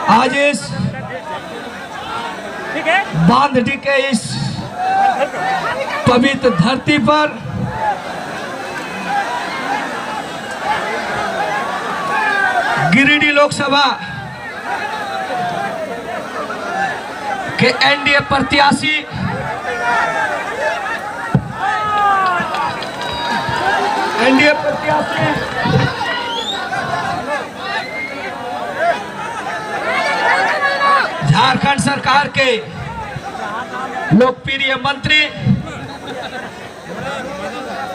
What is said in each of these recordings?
आज इस बांधडी के इस पवित्र धरती पर गिरिडीह लोकसभा के एनडीए प्रत्याशी झारखंड सरकार के लोकप्रिय मंत्री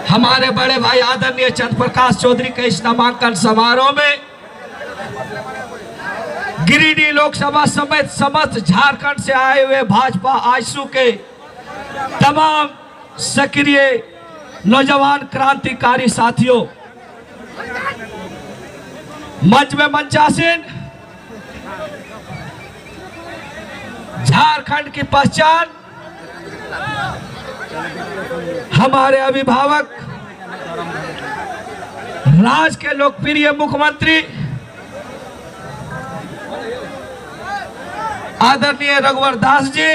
हमारे बड़े भाई आदरणीय चंद्र प्रकाश चौधरी के इस नामांकन समारोह में गिरिडीह लोकसभा समेत समस्त झारखंड से आए हुए भाजपा आजसू के तमाम सक्रिय नौजवान क्रांतिकारी साथियों, मंच में मंचासीन, झारखंड की पहचान, हमारे अभिभावक, राज्य के लोकप्रिय मुख्यमंत्री आदरणीय रघुवर दास जी,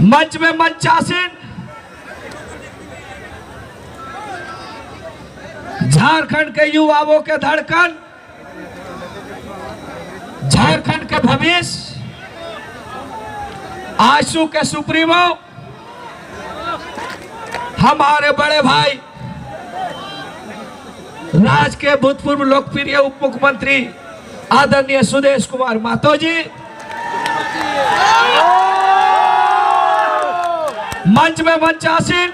मंच में मंचासीन, झारखंड के युवाओं के धड़कन, झारखंड के भविष्य, आजसू के सुप्रीमो, हमारे बड़े भाई राज्य के भूतपूर्व लोकप्रिय उप मुख्यमंत्री आदरणीय सुदेश कुमार महतो जी, मंच में मंचासीन,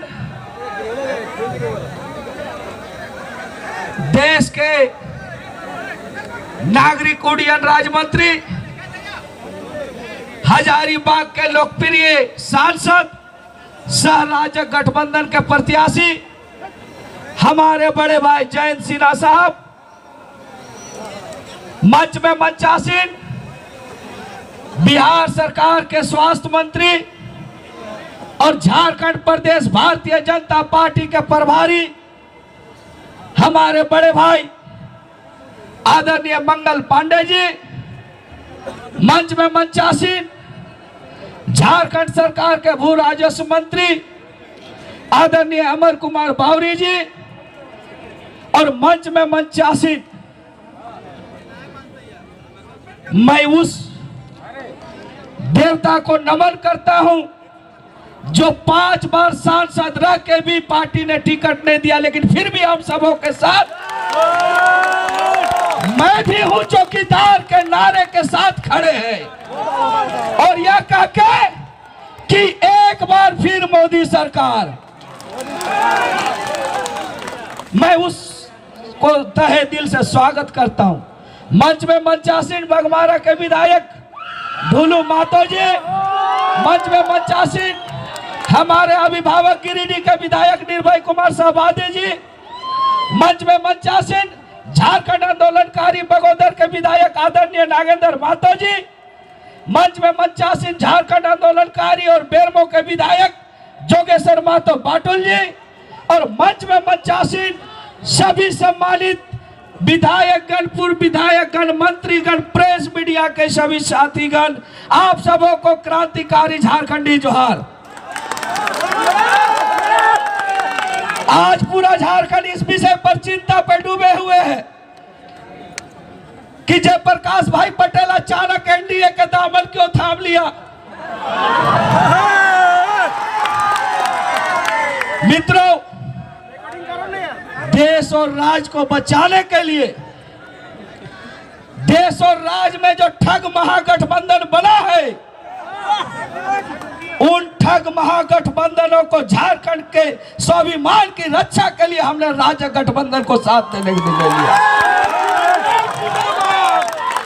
देश के नागरिक उड्डयन राज्य मंत्री, हजारीबाग के लोकप्रिय सांसद, सह राज्य गठबंधन के प्रत्याशी हमारे बड़े भाई जयंत सिन्हा साहब, मंच में मंचासीन, बिहार सरकार के स्वास्थ्य मंत्री और झारखंड प्रदेश भारतीय जनता पार्टी के प्रभारी हमारे बड़े भाई आदरणीय मंगल पांडे जी, मंच में मंचासीन, झारखंड सरकार के भू राजस्व मंत्री आदरणीय अमर कुमार बावरी जी, और मंच में मंचासीन मैं उस देवता को नमन करता हूं जो 5 बार सांसद रह के भी पार्टी ने टिकट नहीं दिया, लेकिन फिर भी हम सबों के साथ, मैं भी हूं चौकीदार के नारे के साथ खड़े हैं, और यह कह के कि एक बार फिर मोदी सरकार, मैं उसको तहे दिल से स्वागत करता हूं। मंच में मंचासीन बघमारा के विधायक ढोलू महतो जी, मंच में मंचासीन हमारे अभिभावक गिरिडीह के विधायक निर्भय कुमार सहबादी जी, मंच में मंचासीन झारखंड आंदोलनकारी बगोदर के विधायक आदरणीय नागेंद्र महतो जी, मंच में मंचासीन झारखंड आंदोलनकारी और बेरमो के विधायक जोगेश्वर महतो बाटुल जी, और मंच में मंचासीन सभी सम्मानित विधायकगण, पूर्व विधायकगण, मंत्रीगण, प्रेस मीडिया के सभी साथीगण, आप सबों को क्रांतिकारी झारखंडी जोहार। आज पूरा झारखंड इस विषय पर चिंता पर डूबे हुए हैं कि जयप्रकाश भाई पटेल अचानक एनडीए के दामन क्यों थाम लिया। मित्रों, देश और राज्य को बचाने के लिए, देश और राज्य में जो ठग महागठबंधन बना है, उन ठग महागठबंधनों को झारखंड के स्वाभिमान की रक्षा के लिए हमने राज्य गठबंधन को साथ देने के लिए,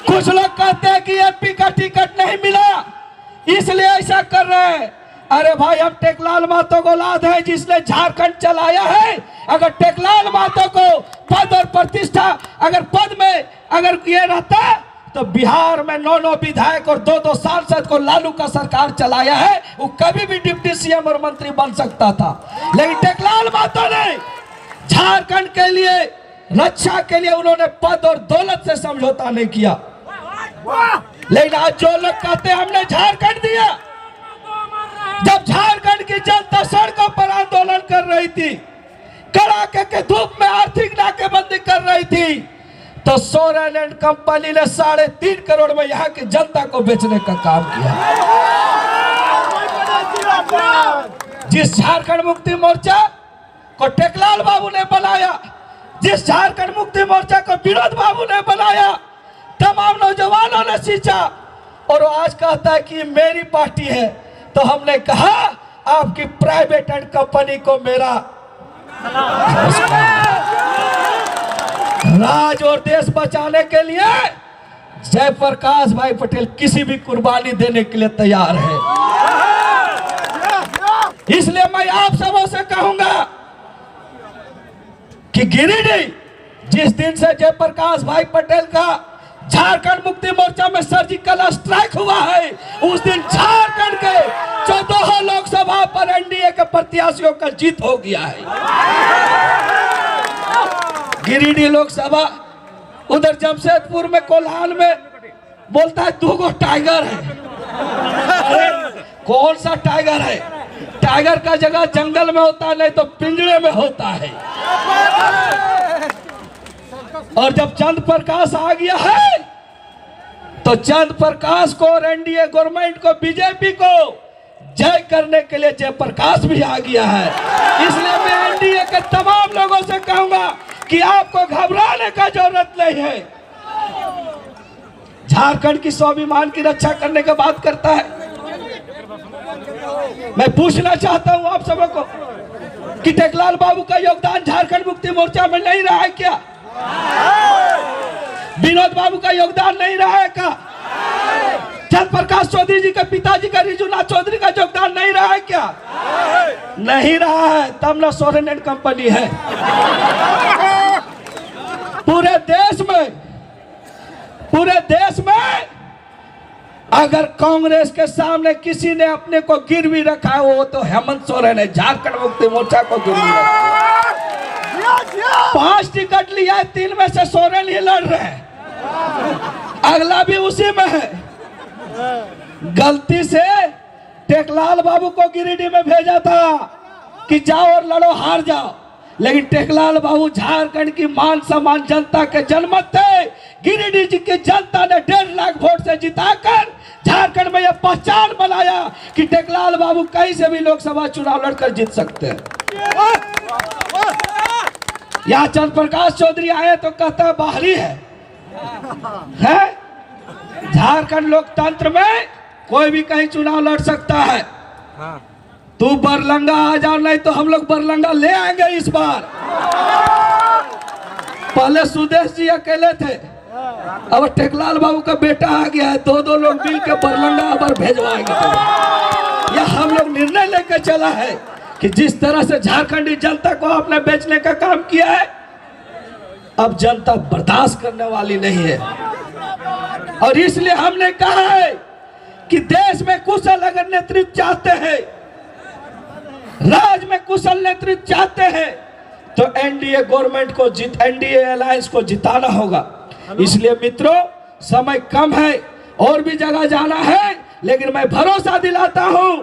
कुछ लोग कहते हैं कि एमपी का टिकट नहीं मिला इसलिए ऐसा कर रहे हैं। अरे भाई, हम टेकलाल महतो को औलाद है जिसने झारखंड चलाया है। अगर टेकलाल महतो को पद और प्रतिष्ठा, अगर पद में अगर ये रहता तो बिहार में 9 विधायक और 2 सांसद को लालू का सरकार चलाया है, वो कभी भी डिप्टी सीएम और मंत्री बन सकता था। लेकिन टेकलाल महतो ने झारखंड के लिए रक्षा के लिए उन्होंने पद और दौलत से समझौता नहीं किया। लेकिन आज जो लोग कहते हैं हमने झारखंड दिया, जब झारखंड की जनता सड़कों पर आंदोलन कर रही थी, कड़ाके के धूप में आर्थिक नाकेबंदी कर रही थी, तो सोरेन एंड कंपनी ने 3.5 करोड़ में यहाँ की जनता को बेचने का काम किया। जिस झारखंड मुक्ति मोर्चा को टेकलाल बाबू ने बनाया, जिस झारखंड मुक्ति मोर्चा को विनोद बाबू ने बनाया, तमाम नौजवानों ने सींचा, और वो आज कहता है कि मेरी पार्टी है। तो हमने कहा आपकी प्राइवेट एंड कंपनी को मेरा राज और देश बचाने के लिए जयप्रकाश भाई पटेल किसी भी कुर्बानी देने के लिए तैयार है। इसलिए मैं आप सबों से कहूंगा कि गिरिडीह जिस दिन से जयप्रकाश भाई पटेल का झारखंड मुक्ति मोर्चा में सर्जिकल स्ट्राइक हुआ है, उस दिन झारखंड के 14 लोकसभा पर एनडीए के प्रत्याशियों का जीत हो गया है। गिरिडीह लोकसभा, उधर जमशेदपुर में कोल्हान में बोलता है 2 टाइगर है। अरे कौन सा टाइगर है? टाइगर का जगह जंगल में होता है, नहीं तो पिंजरे में होता है। और जब चंद्र प्रकाश आ गया है, तो चंद्र प्रकाश को और एनडीए गवर्नमेंट को, बीजेपी को जय करने के लिए जयप्रकाश भी आ गया है। इसलिए मैं एनडीए के तमाम लोगों से कहूंगा कि आपको घबराने का जरूरत नहीं है। झारखंड की स्वाभिमान की रक्षा करने की बात करता है। मैं पूछना चाहता हूं आप सबों को कि टेकलाल बाबू का योगदान झारखंड मुक्ति मोर्चा में नहीं रहा है क्या? विनोद बाबू का योगदान नहीं रहा है क्या? चंद्र प्रकाश चौधरी जी के पिताजी का रिजुनाथ चौधरी का योगदान नहीं रहा है क्या? नहीं रहा है, तब ना सोरेन एंड कंपनी है। पूरे देश में अगर कांग्रेस के सामने किसी ने अपने को गिरवी रखा है, वो तो हेमंत सोरेन है। झारखंड मुक्ति मोर्चा को गिरवी रखा, 5 टिकट लिया है, 3 में से सोरेन ही लड़ रहे हैं, अगला भी उसी में है। गलती से टेकलाल बाबू को गिरिडीह में भेजा था कि जाओ और लड़ो, हार जाओ, लेकिन टेकलाल बाबू झारखंड की मान सम्मान जनता के जनमत थे। गिरिडीह जी की जनता ने 1.5 लाख वोट से जिताकर झारखंड में यह पहचान बनाया कि टेकलाल बाबू कहीं से भी लोकसभा चुनाव लड़कर जीत सकते हैं। यहाँ चंद्र प्रकाश चौधरी आए तो कहता है बाहरी है? झारखंड लोकतंत्र में कोई भी कहीं चुनाव लड़ सकता है। तू बरलंगा आ जा, नहीं तो हम लोग बरलंगा ले आएंगे इस बार। पहले सुदेश जी अकेले थे, अब टेकलाल बाबू का बेटा आ गया है, 2 लोग मिल के बरलंगा अब भेजवाएंगे। यह हम लोग निर्णय लेकर चला है कि जिस तरह से झारखंडी जनता को आपने बेचने का काम किया है, अब जनता बर्दाश्त करने वाली नहीं है। और इसलिए हमने कहा है कि देश में कुशल अगर नेतृत्व चाहते हैं, राज्य में कुशल नेतृत्व चाहते हैं, तो एनडीए गवर्नमेंट को एनडीए अलायंस को जिताना होगा। इसलिए मित्रों, समय कम है, और भी जगह जाना है, लेकिन मैं भरोसा दिलाता हूं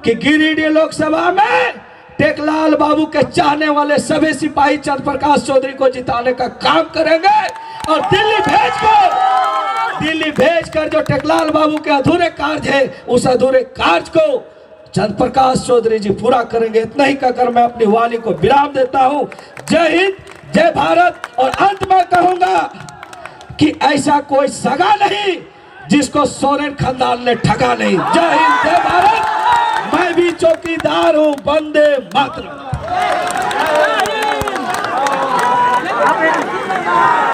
कि गिरिडीह लोकसभा में टेकलाल बाबू के चाहने वाले सभी सिपाही चंद्र प्रकाश चौधरी को जिताने का काम करेंगे। और दिल्ली भेजकर जो टेकलाल बाबू के अधूरे कार्य है, उस अधूरे कार्य को चंद्र प्रकाश चौधरी जी पूरा करेंगे। इतना ही कहकर मैं अपनी वाणी को विराम देता हूं। जय हिंद, जय भारत। और अंत में कहूंगा कि ऐसा कोई सगा नहीं जिसको सोरेन खानदान ने ठगा नहीं। जय हिंद, जय भारत। मैं भी चौकीदार हूं। वंदे मातरम।